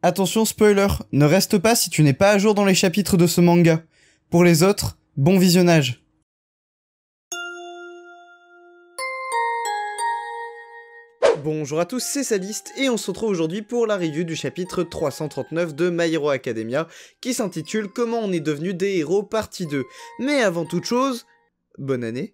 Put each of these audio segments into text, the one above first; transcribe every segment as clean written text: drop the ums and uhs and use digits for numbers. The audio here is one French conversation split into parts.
Attention spoiler, ne reste pas si tu n'es pas à jour dans les chapitres de ce manga. Pour les autres, bon visionnage. Bonjour à tous, c'est Sadiste et on se retrouve aujourd'hui pour la review du chapitre 339 de My Hero Academia qui s'intitule Comment on est devenu des héros partie 2. Mais avant toute chose, bonne année.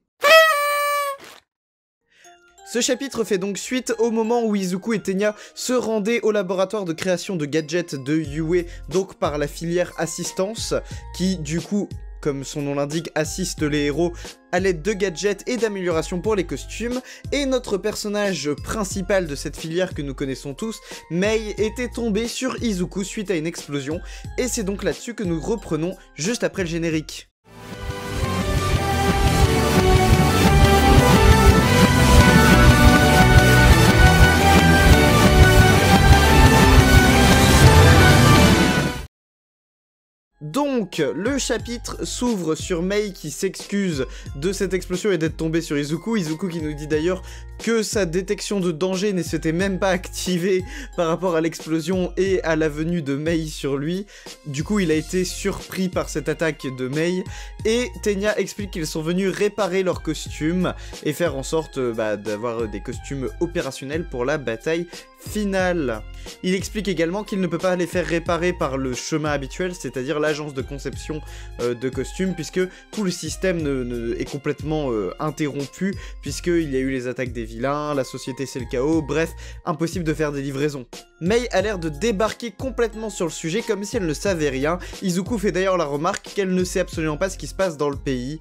Ce chapitre fait donc suite au moment où Izuku et Tenya se rendaient au laboratoire de création de gadgets de Yue, donc par la filière assistance, qui du coup, comme son nom l'indique, assiste les héros à l'aide de gadgets et d'améliorations pour les costumes, et notre personnage principal de cette filière que nous connaissons tous, Mei, était tombé sur Izuku suite à une explosion, et c'est donc là-dessus que nous reprenons juste après le générique. Donc, le chapitre s'ouvre sur Mei qui s'excuse de cette explosion et d'être tombé sur Izuku. Izuku qui nous dit d'ailleurs que sa détection de danger ne s'était même pas activée par rapport à l'explosion et à la venue de Mei sur lui. Du coup, il a été surpris par cette attaque de Mei. Et Tenya explique qu'ils sont venus réparer leurs costumes et faire en sorte d'avoir des costumes opérationnels pour la bataille finale. Il explique également qu'il ne peut pas les faire réparer par le chemin habituel, c'est-à-dire l'agence de conception de costumes, puisque tout le système est complètement interrompu, puisqu'il y a eu les attaques des vilains, la société c'est le chaos, bref, impossible de faire des livraisons. Mei a l'air de débarquer complètement sur le sujet comme si elle ne savait rien. Izuku fait d'ailleurs la remarque qu'elle ne sait absolument pas ce qui se passe dans le pays.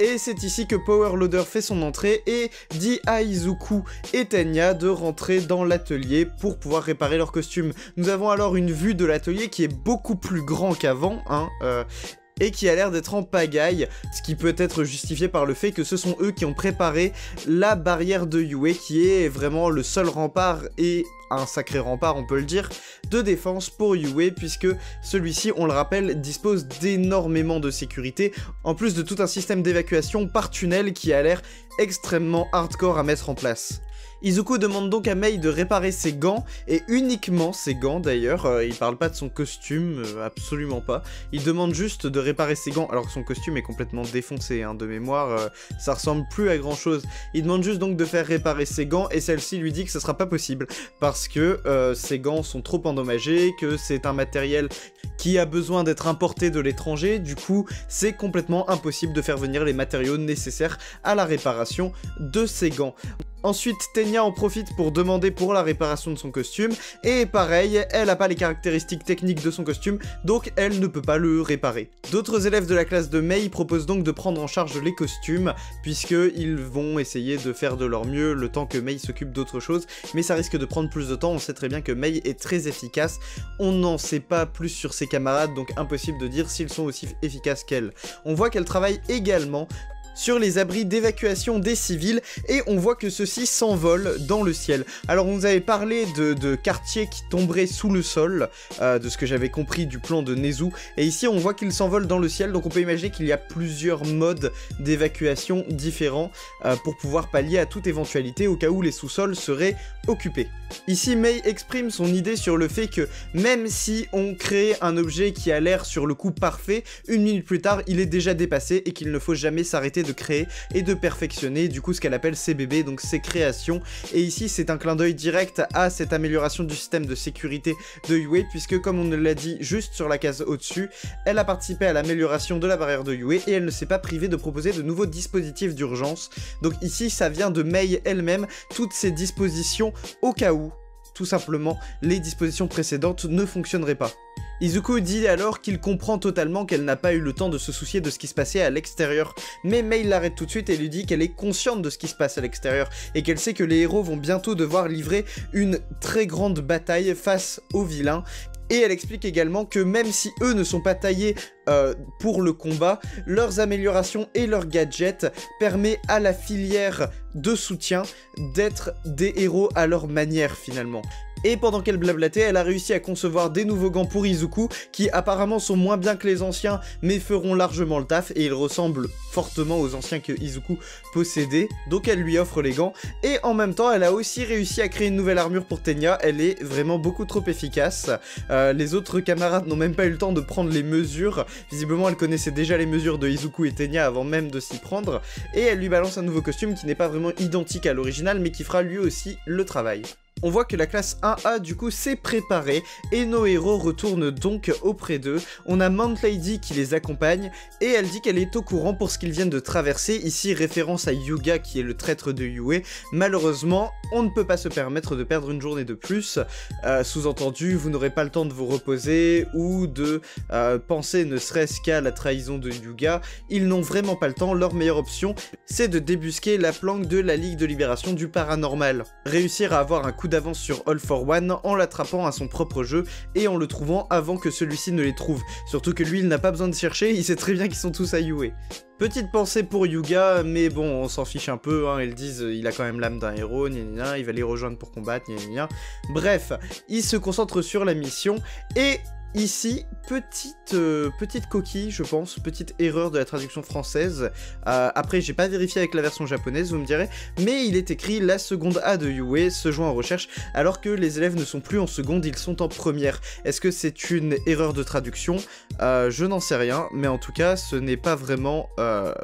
Et c'est ici que Power Loader fait son entrée et dit à Izuku et Tenya de rentrer dans l'atelier pour pouvoir réparer leurs costumes. Nous avons alors une vue de l'atelier qui est beaucoup plus grand qu'avant, et qui a l'air d'être en pagaille, ce qui peut être justifié par le fait que ce sont eux qui ont préparé la barrière de Yue, qui est vraiment le seul rempart et un sacré rempart, on peut le dire, de défense pour Yue, puisque celui-ci, on le rappelle, dispose d'énormément de sécurité, en plus de tout un système d'évacuation par tunnel qui a l'air extrêmement hardcore à mettre en place. Izuku demande donc à Mei de réparer ses gants, et uniquement ses gants d'ailleurs, il parle pas de son costume, absolument pas, il demande juste de réparer ses gants, alors que son costume est complètement défoncé, de mémoire, ça ressemble plus à grand chose. Il demande juste donc de faire réparer ses gants, et celle-ci lui dit que ce sera pas possible, parce que ses gants sont trop endommagés, que c'est un matériel qui a besoin d'être importé de l'étranger, du coup c'est complètement impossible de faire venir les matériaux nécessaires à la réparation de ses gants. Ensuite, Tenya en profite pour demander pour la réparation de son costume, et pareil, elle n'a pas les caractéristiques techniques de son costume, donc elle ne peut pas le réparer. D'autres élèves de la classe de Mei proposent donc de prendre en charge les costumes, puisqu'ils vont essayer de faire de leur mieux le temps que Mei s'occupe d'autre chose, mais ça risque de prendre plus de temps. On sait très bien que Mei est très efficace, on n'en sait pas plus sur ses camarades, donc impossible de dire s'ils sont aussi efficaces qu'elle. On voit qu'elle travaille également sur les abris d'évacuation des civils, et on voit que ceux-ci s'envolent dans le ciel. Alors on nous avait parlé de quartiers qui tomberaient sous le sol, de ce que j'avais compris du plan de Nezu, et ici on voit qu'ils s'envolent dans le ciel, donc on peut imaginer qu'il y a plusieurs modes d'évacuation différents pour pouvoir pallier à toute éventualité au cas où les sous-sols seraient occupés. Ici Mei exprime son idée sur le fait que même si on crée un objet qui a l'air sur le coup parfait, une minute plus tard il est déjà dépassé et qu'il ne faut jamais s'arrêter de créer et de perfectionner du coup ce qu'elle appelle ses bébés, donc ses créations. Et ici c'est un clin d'œil direct à cette amélioration du système de sécurité de Yue, puisque comme on ne l'a dit juste sur la case au-dessus, elle a participé à l'amélioration de la barrière de Yue et elle ne s'est pas privée de proposer de nouveaux dispositifs d'urgence. Donc ici ça vient de Mei elle-même, toutes ces dispositions au cas où tout simplement les dispositions précédentes ne fonctionneraient pas. Izuku dit alors qu'il comprend totalement qu'elle n'a pas eu le temps de se soucier de ce qui se passait à l'extérieur, mais Mei l'arrête tout de suite et lui dit qu'elle est consciente de ce qui se passe à l'extérieur, et qu'elle sait que les héros vont bientôt devoir livrer une très grande bataille face aux vilains. Et elle explique également que même si eux ne sont pas taillés pour le combat, leurs améliorations et leurs gadgets permettent à la filière de soutien d'être des héros à leur manière finalement. Et pendant qu'elle blablatait, elle a réussi à concevoir des nouveaux gants pour Izuku, qui apparemment sont moins bien que les anciens, mais feront largement le taf, et ils ressemblent fortement aux anciens que Izuku possédait, donc elle lui offre les gants, et en même temps, elle a aussi réussi à créer une nouvelle armure pour Tenya, elle est vraiment beaucoup trop efficace. Les autres camarades n'ont même pas eu le temps de prendre les mesures, visiblement elle connaissait déjà les mesures de Izuku et Tenya avant même de s'y prendre, et elle lui balance un nouveau costume qui n'est pas vraiment identique à l'original, mais qui fera lui aussi le travail. On voit que la classe 1A du coup s'est préparée et nos héros retournent donc auprès d'eux. On a Mount Lady qui les accompagne et elle dit qu'elle est au courant pour ce qu'ils viennent de traverser, ici référence à Hyuga qui est le traître de Yue. Malheureusement, on ne peut pas se permettre de perdre une journée de plus, sous-entendu vous n'aurez pas le temps de vous reposer ou de penser ne serait-ce qu'à la trahison de Hyuga. Ils n'ont vraiment pas le temps, leur meilleure option c'est de débusquer la planque de la Ligue de Libération du Paranormal. Réussir à avoir un coup d'avance sur All for One en l'attrapant à son propre jeu et en le trouvant avant que celui-ci ne les trouve. Surtout que lui il n'a pas besoin de chercher, il sait très bien qu'ils sont tous à Yue. Petite pensée pour Hyuga, mais bon, on s'en fiche un peu, hein, ils disent il a quand même l'âme d'un héros, gna gna gna, il va les rejoindre pour combattre, gna gna gna. Bref, il se concentre sur la mission, et ici, petite coquille, je pense, petite erreur de la traduction française. Après, j'ai pas vérifié avec la version japonaise, vous me direz, mais il est écrit la seconde A de Yue se joint en recherche, alors que les élèves ne sont plus en seconde, ils sont en première. Est-ce que c'est une erreur de traduction? Je n'en sais rien, mais en tout cas, ce n'est pas vraiment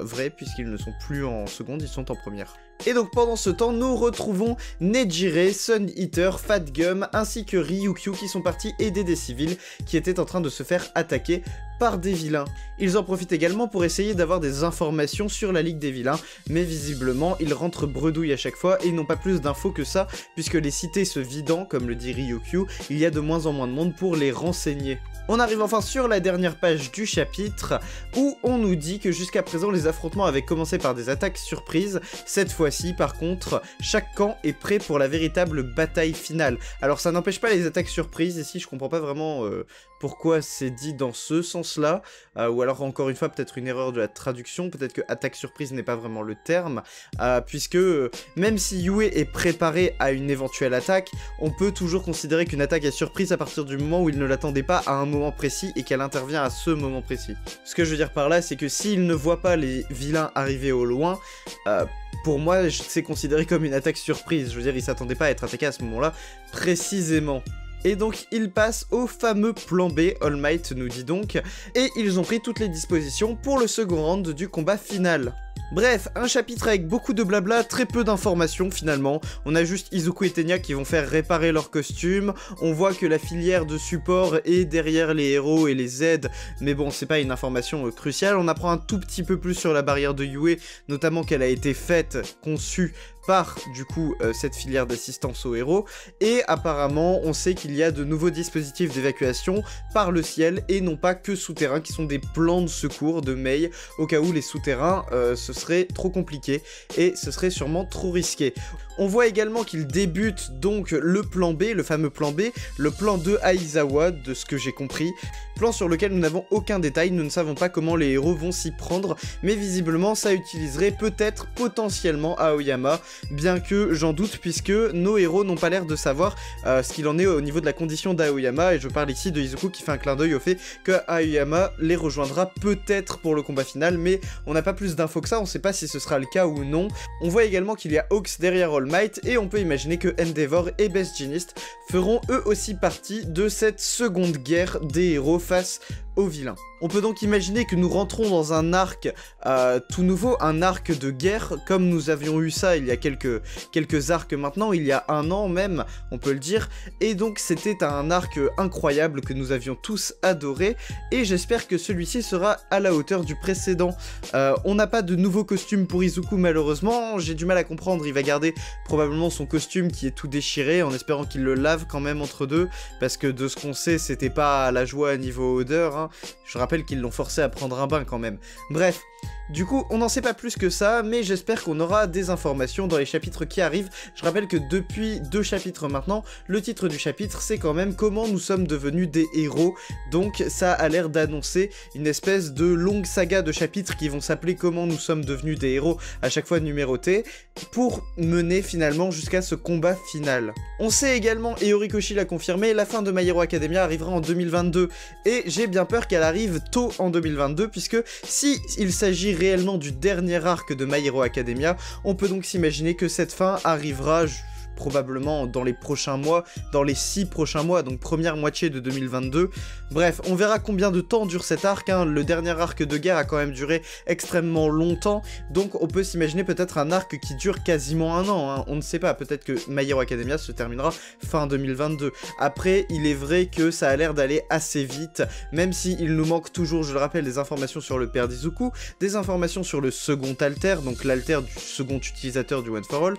vrai, puisqu'ils ne sont plus en seconde, ils sont en première. Et donc pendant ce temps, nous retrouvons Nejire, Sun Eater, Fat Gum ainsi que Ryukyu qui sont partis aider des civils qui étaient en train de se faire attaquer par des vilains. Ils en profitent également pour essayer d'avoir des informations sur la Ligue des Vilains, mais visiblement ils rentrent bredouille à chaque fois et ils n'ont pas plus d'infos que ça, puisque les cités se vidant, comme le dit Ryukyu, il y a de moins en moins de monde pour les renseigner. On arrive enfin sur la dernière page du chapitre, où on nous dit que jusqu'à présent les affrontements avaient commencé par des attaques surprises. Cette fois-ci, par contre, chaque camp est prêt pour la véritable bataille finale. Alors ça n'empêche pas les attaques surprises, ici je comprends pas vraiment pourquoi c'est dit dans ce sens-là, ou alors encore une fois peut-être une erreur de la traduction, peut-être que attaque surprise n'est pas vraiment le terme, puisque même si Yue est préparé à une éventuelle attaque, on peut toujours considérer qu'une attaque est surprise à partir du moment où il ne l'attendait pas à un moment précis et qu'elle intervient à ce moment précis. Ce que je veux dire par là, c'est que s'il ne voit pas les vilains arriver au loin, pour moi, c'est considéré comme une attaque surprise. Je veux dire, il s'attendait pas à être attaqué à ce moment-là, précisément. Et donc, ils passent au fameux plan B, All Might nous dit donc, et ils ont pris toutes les dispositions pour le second round du combat final. Bref, un chapitre avec beaucoup de blabla, très peu d'informations finalement. On a juste Izuku et Tenya qui vont faire réparer leurs costumes. On voit que la filière de support est derrière les héros et les aides, mais bon, c'est pas une information cruciale. On apprend un tout petit peu plus sur la barrière de Yue, notamment qu'elle a été faite, conçue par du coup cette filière d'assistance aux héros, et apparemment on sait qu'il y a de nouveaux dispositifs d'évacuation par le ciel et non pas que souterrains, qui sont des plans de secours de Mei au cas où les souterrains ce serait trop compliqué et ce serait sûrement trop risqué. On voit également qu'il débute donc le plan B, le fameux plan B, le plan de Aizawa, de ce que j'ai compris, plan sur lequel nous n'avons aucun détail, nous ne savons pas comment les héros vont s'y prendre, mais visiblement ça utiliserait peut-être potentiellement Aoyama, bien que j'en doute puisque nos héros n'ont pas l'air de savoir ce qu'il en est au niveau de la condition d'Aoyama, et je parle ici de Izuku qui fait un clin d'œil au fait que Aoyama les rejoindra peut-être pour le combat final, mais on n'a pas plus d'infos que ça, on sait pas si ce sera le cas ou non. On voit également qu'il y a Hawks derrière All Might, et on peut imaginer que Endeavor et Best Jeanist feront eux aussi partie de cette seconde guerre des héros face aux vilains. On peut donc imaginer que nous rentrons dans un arc tout nouveau, un arc de guerre, comme nous avions eu ça il y a quelques arcs maintenant, il y a un an même, on peut le dire, et donc c'était un arc incroyable que nous avions tous adoré, et j'espère que celui-ci sera à la hauteur du précédent. On n'a pas de nouveau costume pour Izuku malheureusement, j'ai du mal à comprendre, il va garder probablement son costume qui est tout déchiré, en espérant qu'il le lave quand même entre deux, parce que de ce qu'on sait, c'était pas la joie à niveau odeur, hein. Je rappelle rappelle qu'ils l'ont forcé à prendre un bain quand même. Bref. Du coup, on n'en sait pas plus que ça, mais j'espère qu'on aura des informations dans les chapitres qui arrivent. Je rappelle que depuis 2 chapitres maintenant, le titre du chapitre, c'est quand même comment nous sommes devenus des héros. Donc ça a l'air d'annoncer une espèce de longue saga de chapitres qui vont s'appeler comment nous sommes devenus des héros, à chaque fois numérotés, pour mener finalement jusqu'à ce combat final. On sait également, et Horikoshi l'a confirmé, la fin de My Hero Academia arrivera en 2022, et j'ai bien peur qu'elle arrive tôt en 2022, puisque si il s'agit réellement du dernier arc de My Hero Academia, on peut donc s'imaginer que cette fin arrivera probablement dans les prochains mois, dans les 6 prochains mois, donc première moitié de 2022. Bref, on verra combien de temps dure cet arc, hein. Le dernier arc de guerre a quand même duré extrêmement longtemps, donc on peut s'imaginer peut-être un arc qui dure quasiment un an, hein. On ne sait pas, peut-être que My Hero Academia se terminera fin 2022. Après, il est vrai que ça a l'air d'aller assez vite, même s'il nous manque toujours, je le rappelle, des informations sur le père d'Izuku, des informations sur le second alter, donc l'alter du second utilisateur du One for All.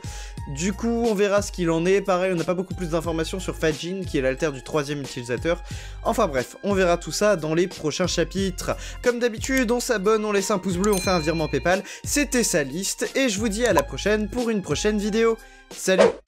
Du coup, on verra ce qu'il en est. Pareil, on n'a pas beaucoup plus d'informations sur Fajin, qui est l'alter du 3e utilisateur. Enfin bref, on verra tout ça dans les prochains chapitres. Comme d'habitude, on s'abonne, on laisse un pouce bleu, on fait un virement PayPal. C'était Saliste, et je vous dis à la prochaine pour une prochaine vidéo. Salut!